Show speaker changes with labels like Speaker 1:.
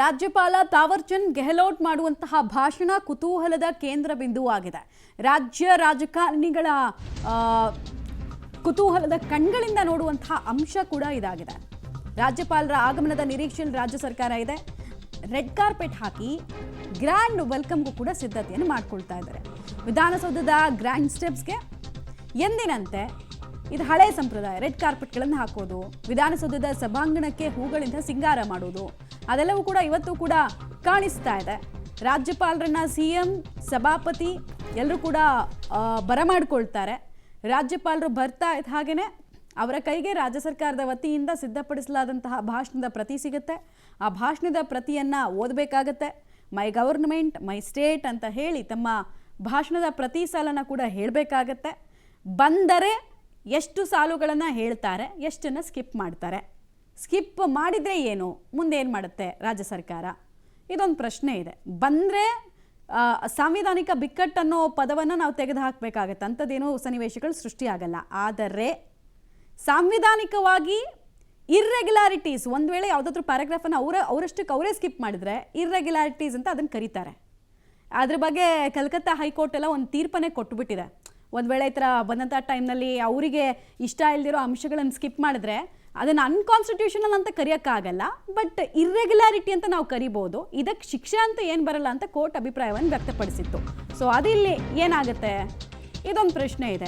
Speaker 1: ರಾಜ್ಯಪಾಲ ತಾವರ್ಚಂದ್ ಗೆಹ್ಲೋಟ್ ಮಾಡುವಂತಹ ಭಾಷಣ ಕುತೂಹಲದ ಕೇಂದ್ರ ಬಿಂದುವಾಗಿದೆ. ರಾಜ್ಯ ರಾಜಕಾರಣಿಗಳ ಕುತೂಹಲದ ಕಣ್ಗಳಿಂದ ನೋಡುವಂತಹ ಅಂಶ ಕೂಡ ಇದಾಗಿದೆ. ರಾಜ್ಯಪಾಲರ ಆಗಮನದ ನಿರೀಕ್ಷೆಯಲ್ಲಿ ರಾಜ್ಯ ಸರ್ಕಾರ ಇದೆ. ರೆಡ್ ಕಾರ್ಪೆಟ್ ಹಾಕಿ ಗ್ರ್ಯಾಂಡ್ ವೆಲ್ಕಮ್ಗೂ ಕೂಡ ಸಿದ್ಧತೆಯನ್ನು ಮಾಡಿಕೊಳ್ತಾ ಇದ್ದಾರೆ. ವಿಧಾನಸೌಧದ ಗ್ರ್ಯಾಂಡ್ ಸ್ಟೆಪ್ಸ್ಗೆ ಎಂದಿನಂತೆ ಇದು ಹಳೆ ಸಂಪ್ರದಾಯ. ರೆಡ್ ಕಾರ್ಪೆಟ್ಗಳನ್ನು ಹಾಕೋದು, ವಿಧಾನಸೌಧದ ಸಭಾಂಗಣಕ್ಕೆ ಹೂಗಳಿಂದ ಸಿಂಗಾರ ಮಾಡೋದು, ಅದೆಲ್ಲವೂ ಕೂಡ ಇವತ್ತು ಕೂಡ ಕಾಣಿಸ್ತಾ ಇದೆ. ರಾಜ್ಯಪಾಲರನ್ನ ಸಿಎಂ, ಸಭಾಪತಿ ಎಲ್ಲರೂ ಕೂಡ ಬರಮಾಡ್ಕೊಳ್ತಾರೆ. ರಾಜ್ಯಪಾಲರು ಬರ್ತಾ ಇದ್ದ ಹಾಗೇನೆ ಅವರ ಕೈಗೆ ರಾಜ್ಯ ಸರ್ಕಾರದ ವತಿಯಿಂದ ಸಿದ್ಧಪಡಿಸಲಾದಂತಹ ಭಾಷಣದ ಪ್ರತಿ ಸಿಗುತ್ತೆ. ಆ ಭಾಷಣದ ಪ್ರತಿಯನ್ನು ಓದಬೇಕಾಗತ್ತೆ. ಮೈ ಗವರ್ನಮೆಂಟ್, ಮೈ ಸ್ಟೇಟ್ ಅಂತ ಹೇಳಿ ತಮ್ಮ ಭಾಷಣದ ಪ್ರತಿ ಸಾಲನ್ನು ಕೂಡ ಹೇಳಬೇಕಾಗತ್ತೆ. ಬಂದರೆ ಎಷ್ಟು ಸಾಲುಗಳನ್ನು ಹೇಳ್ತಾರೆ, ಎಷ್ಟನ್ನು ಸ್ಕಿಪ್ ಮಾಡ್ತಾರೆ. ಸ್ಕಿಪ್ ಮಾಡಿದರೆ ಏನು, ಮುಂದೆ ಏನು ಮಾಡುತ್ತೆ ರಾಜ್ಯ ಸರ್ಕಾರ, ಇದೊಂದು ಪ್ರಶ್ನೆ ಇದೆ. ಬಂದರೆ ಸಾಂವಿಧಾನಿಕ ಬಿಕ್ಕಟ್ಟು ಅನ್ನೋ ಪದವನ್ನು ನಾವು ತೆಗೆದು ಹಾಕಬೇಕಾಗತ್ತೆ. ಅಂಥದ್ದೇನೂ ಸನ್ನಿವೇಶಗಳು ಸೃಷ್ಟಿಯಾಗಲ್ಲ. ಆದರೆ ಸಾಂವಿಧಾನಿಕವಾಗಿ ಇರ್ರೆಗ್ಯುಲಾರಿಟೀಸ್, ಒಂದು ವೇಳೆ ಯಾವುದಾದ್ರೂ ಪ್ಯಾರಾಗ್ರಾಫನ್ನು ಅವರಷ್ಟಕ್ಕೆ ಅವರೇ ಸ್ಕಿಪ್ ಮಾಡಿದರೆ ಇರ್ರೆಗ್ಯುಲಾರಿಟೀಸ್ ಅಂತ ಅದನ್ನು ಕರೀತಾರೆ. ಅದ್ರ ಬಗ್ಗೆ ಕಲ್ಕತ್ತಾ ಹೈಕೋರ್ಟ್ ಎಲ್ಲ ಒಂದು ತೀರ್ಪನ್ನೇ ಕೊಟ್ಟುಬಿಟ್ಟಿದೆ. ಒಂದು ವೇಳೆ ಈ ಥರ ಬಂದಂಥ ಟೈಮ್ನಲ್ಲಿ ಅವರಿಗೆ ಇಷ್ಟ ಇಲ್ದಿರೋ ಅಂಶಗಳನ್ನು ಸ್ಕಿಪ್ ಮಾಡಿದ್ರೆ ಅದನ್ನು ಅನ್ಕಾನ್ಸ್ಟಿಟ್ಯೂಷನಲ್ ಅಂತ ಕರೆಯೋಕ್ಕಾಗಲ್ಲ, ಬಟ್ ಇರ್ರೆಗ್ಯುಲಾರಿಟಿ ಅಂತ ನಾವು ಕರಿಬೋದು. ಇದಕ್ಕೆ ಶಿಕ್ಷೆ ಅಂತ ಏನು ಬರಲ್ಲ ಅಂತ ಕೋರ್ಟ್ ಅಭಿಪ್ರಾಯವನ್ನು ವ್ಯಕ್ತಪಡಿಸಿತ್ತು. ಸೊ ಅದಿಲ್ಲಿ ಏನಾಗುತ್ತೆ, ಇದೊಂದು ಪ್ರಶ್ನೆ ಇದೆ.